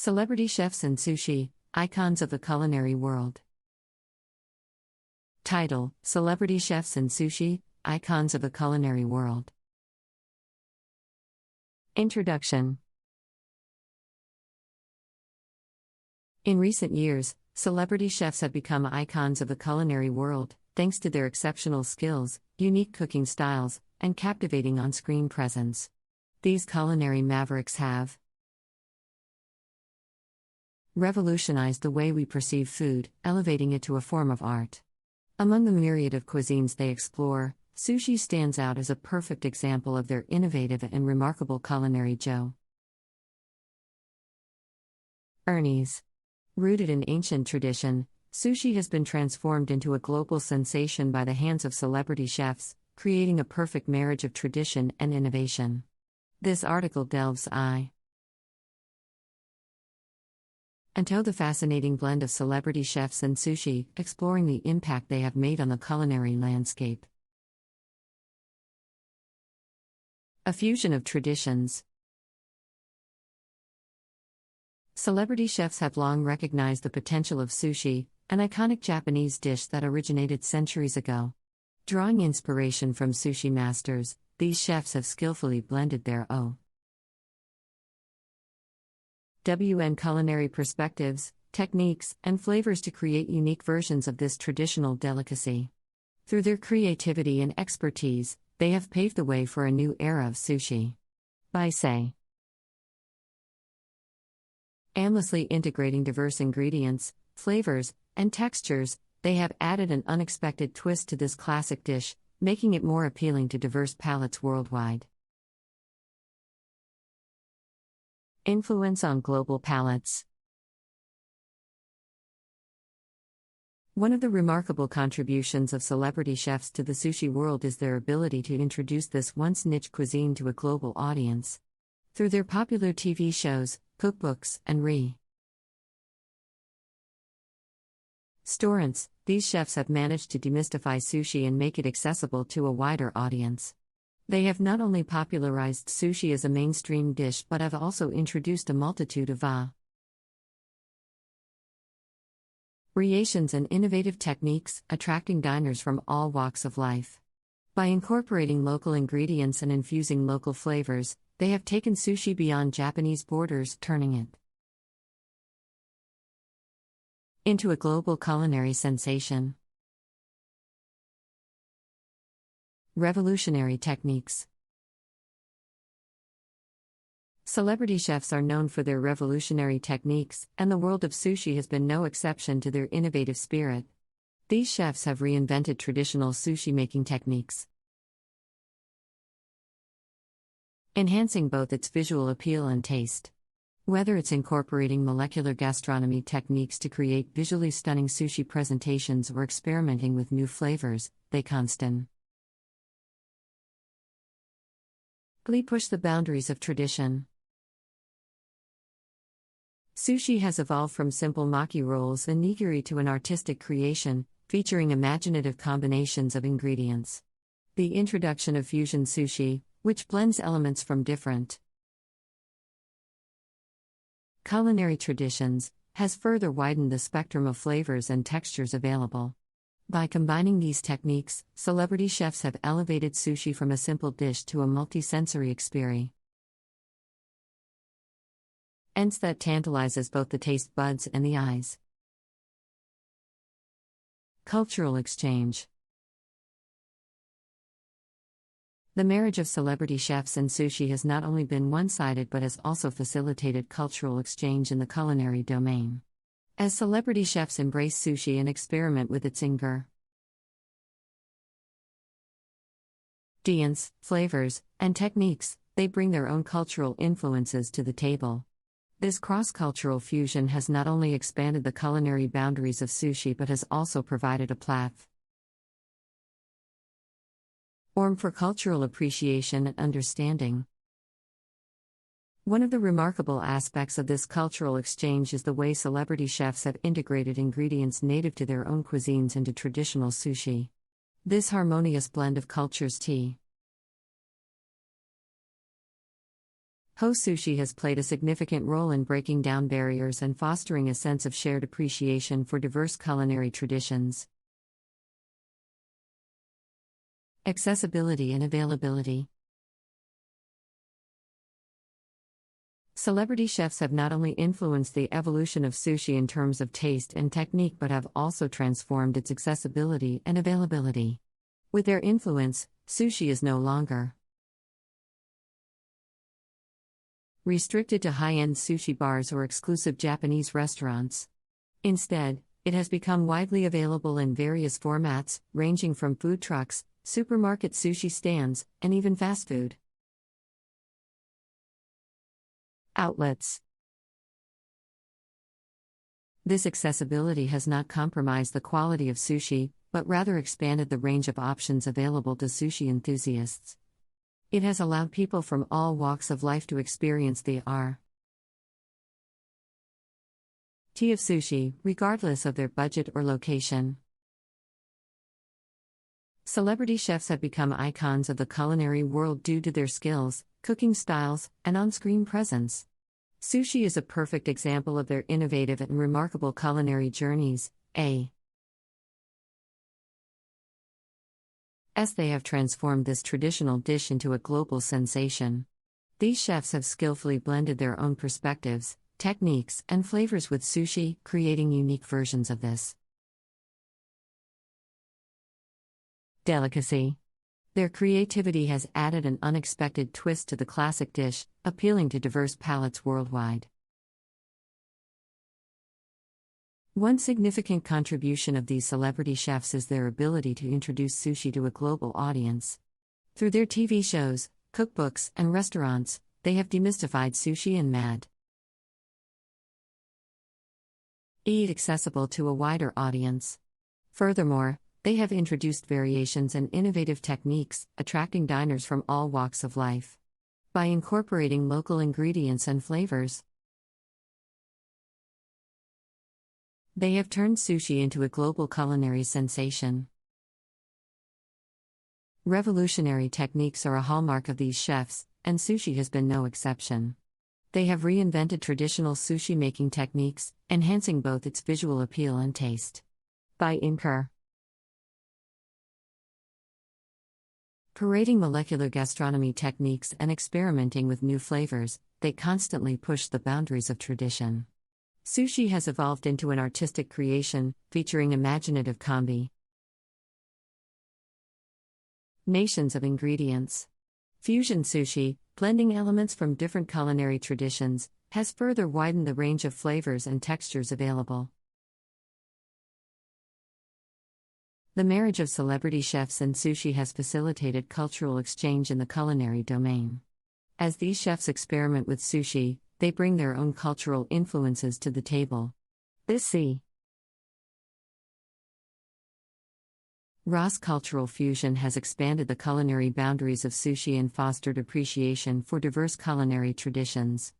Celebrity chefs and sushi, icons of the culinary world. Title: Celebrity chefs and sushi, icons of the culinary world. Introduction. In recent years, celebrity chefs have become icons of the culinary world, thanks to their exceptional skills, unique cooking styles, and captivating on-screen presence. These culinary mavericks have revolutionized the way we perceive food, elevating it to a form of art. Among the myriad of cuisines they explore, sushi stands out as a perfect example of their innovative and remarkable culinary journey. Rooted in ancient tradition, sushi has been transformed into a global sensation by the hands of celebrity chefs, creating a perfect marriage of tradition and innovation. This article delves into the fascinating blend of celebrity chefs and sushi, exploring the impact they have made on the culinary landscape. A fusion of traditions. Celebrity chefs have long recognized the potential of sushi, an iconic Japanese dish that originated centuries ago. Drawing inspiration from sushi masters, these chefs have skillfully blended their culinary perspectives, techniques, and flavors to create unique versions of this traditional delicacy. Through their creativity and expertise, they have paved the way for a new era of sushi. By aimlessly integrating diverse ingredients, flavors, and textures, they have added an unexpected twist to this classic dish, making it more appealing to diverse palates worldwide. Influence on global palates. One of the remarkable contributions of celebrity chefs to the sushi world is their ability to introduce this once niche cuisine to a global audience. Through their popular TV shows, cookbooks, and restaurants, these chefs have managed to demystify sushi and make it accessible to a wider audience. They have not only popularized sushi as a mainstream dish but have also introduced a multitude of variations and innovative techniques, attracting diners from all walks of life. By incorporating local ingredients and infusing local flavors, they have taken sushi beyond Japanese borders, turning it into a global culinary sensation. Revolutionary techniques. Celebrity chefs are known for their revolutionary techniques, and the world of sushi has been no exception to their innovative spirit. These chefs have reinvented traditional sushi making techniques, enhancing both its visual appeal and taste. Whether it's incorporating molecular gastronomy techniques to create visually stunning sushi presentations or experimenting with new flavors, they constantly push the boundaries of tradition. Sushi has evolved from simple maki rolls and nigiri to an artistic creation, featuring imaginative combinations of ingredients. The introduction of fusion sushi, which blends elements from different culinary traditions, has further widened the spectrum of flavors and textures available. By combining these techniques, celebrity chefs have elevated sushi from a simple dish to a multi-sensory experience that tantalizes both the taste buds and the eyes. Cultural exchange. The marriage of celebrity chefs and sushi has not only been one-sided but has also facilitated cultural exchange in the culinary domain. As celebrity chefs embrace sushi and experiment with its ingredients, flavors, and techniques, they bring their own cultural influences to the table. This cross-cultural fusion has not only expanded the culinary boundaries of sushi but has also provided a platform for cultural appreciation and understanding. One of the remarkable aspects of this cultural exchange is the way celebrity chefs have integrated ingredients native to their own cuisines into traditional sushi. This harmonious blend of cultures Host Sushi has played a significant role in breaking down barriers and fostering a sense of shared appreciation for diverse culinary traditions. Accessibility and availability. Celebrity chefs have not only influenced the evolution of sushi in terms of taste and technique but have also transformed its accessibility and availability. With their influence, sushi is no longer restricted to high-end sushi bars or exclusive Japanese restaurants. Instead, it has become widely available in various formats, ranging from food trucks, supermarket sushi stands, and even fast food outlets. This accessibility has not compromised the quality of sushi, but rather expanded the range of options available to sushi enthusiasts. It has allowed people from all walks of life to experience the art of sushi, regardless of their budget or location. Celebrity chefs have become icons of the culinary world due to their skills, cooking styles, and on-screen presence. Sushi is a perfect example of their innovative and remarkable culinary journeys, as they have transformed this traditional dish into a global sensation. These chefs have skillfully blended their own perspectives, techniques, and flavors with sushi, creating unique versions of this delicacy. Their creativity has added an unexpected twist to the classic dish, appealing to diverse palates worldwide. One significant contribution of these celebrity chefs is their ability to introduce sushi to a global audience. Through their TV shows, cookbooks, and restaurants, they have demystified sushi and made it accessible to a wider audience. Furthermore, they have introduced variations and innovative techniques, attracting diners from all walks of life. By incorporating local ingredients and flavors, they have turned sushi into a global culinary sensation. Revolutionary techniques are a hallmark of these chefs, and sushi has been no exception. They have reinvented traditional sushi making techniques, enhancing both its visual appeal and taste. By parading molecular gastronomy techniques and experimenting with new flavors, they constantly push the boundaries of tradition. Sushi has evolved into an artistic creation, featuring imaginative combinations of ingredients. Fusion sushi, blending elements from different culinary traditions, has further widened the range of flavors and textures available. The marriage of celebrity chefs and sushi has facilitated cultural exchange in the culinary domain. As these chefs experiment with sushi, they bring their own cultural influences to the table. This cross-cultural fusion has expanded the culinary boundaries of sushi and fostered appreciation for diverse culinary traditions.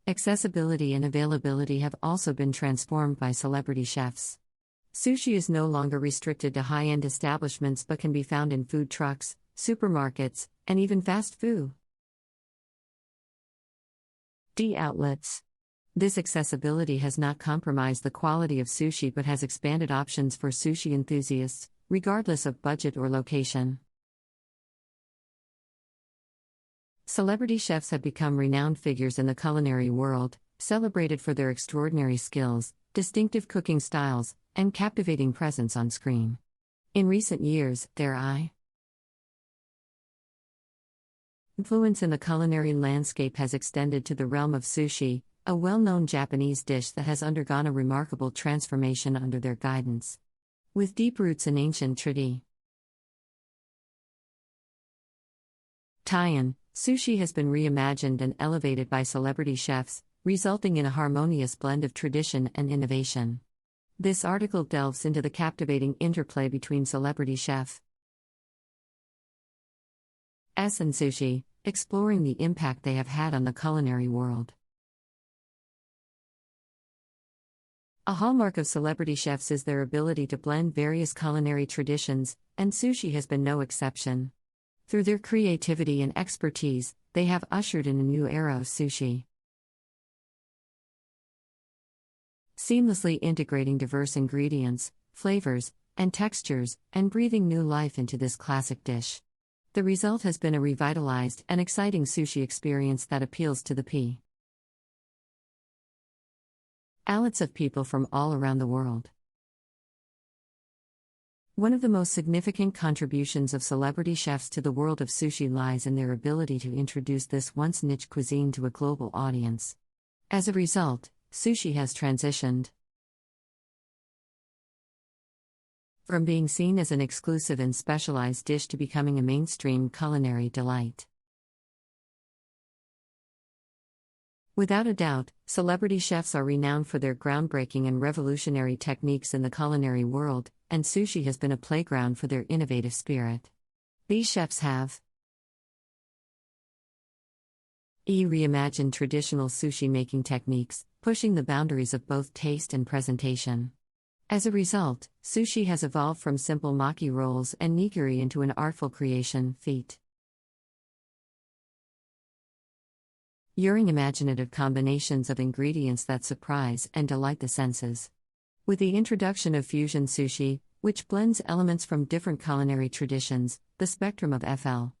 Accessibility and availability have also been transformed by celebrity chefs. Sushi is no longer restricted to high-end establishments but can be found in food trucks, supermarkets, and even fast food outlets. This accessibility has not compromised the quality of sushi but has expanded options for sushi enthusiasts, regardless of budget or location. Celebrity chefs have become renowned figures in the culinary world, celebrated for their extraordinary skills, distinctive cooking styles, and captivating presence on screen. In recent years, their influence in the culinary landscape has extended to the realm of sushi, a well-known Japanese dish that has undergone a remarkable transformation under their guidance. With deep roots in ancient tradition, sushi has been reimagined and elevated by celebrity chefs, resulting in a harmonious blend of tradition and innovation. This article delves into the captivating interplay between celebrity chefs and sushi, exploring the impact they have had on the culinary world. A hallmark of celebrity chefs is their ability to blend various culinary traditions, and sushi has been no exception. Through their creativity and expertise, they have ushered in a new era of sushi. Seamlessly integrating diverse ingredients, flavors, and textures, and breathing new life into this classic dish. The result has been a revitalized and exciting sushi experience that appeals to the palates of people from all around the world. One of the most significant contributions of celebrity chefs to the world of sushi lies in their ability to introduce this once niche cuisine to a global audience. As a result, sushi has transitioned from being seen as an exclusive and specialized dish to becoming a mainstream culinary delight. Without a doubt, celebrity chefs are renowned for their groundbreaking and revolutionary techniques in the culinary world, and sushi has been a playground for their innovative spirit. These chefs have reimagined traditional sushi making techniques, pushing the boundaries of both taste and presentation. As a result, sushi has evolved from simple maki rolls and nigiri into an artful creation feat. Using imaginative combinations of ingredients that surprise and delight the senses. With the introduction of fusion sushi, which blends elements from different culinary traditions, the spectrum of FL.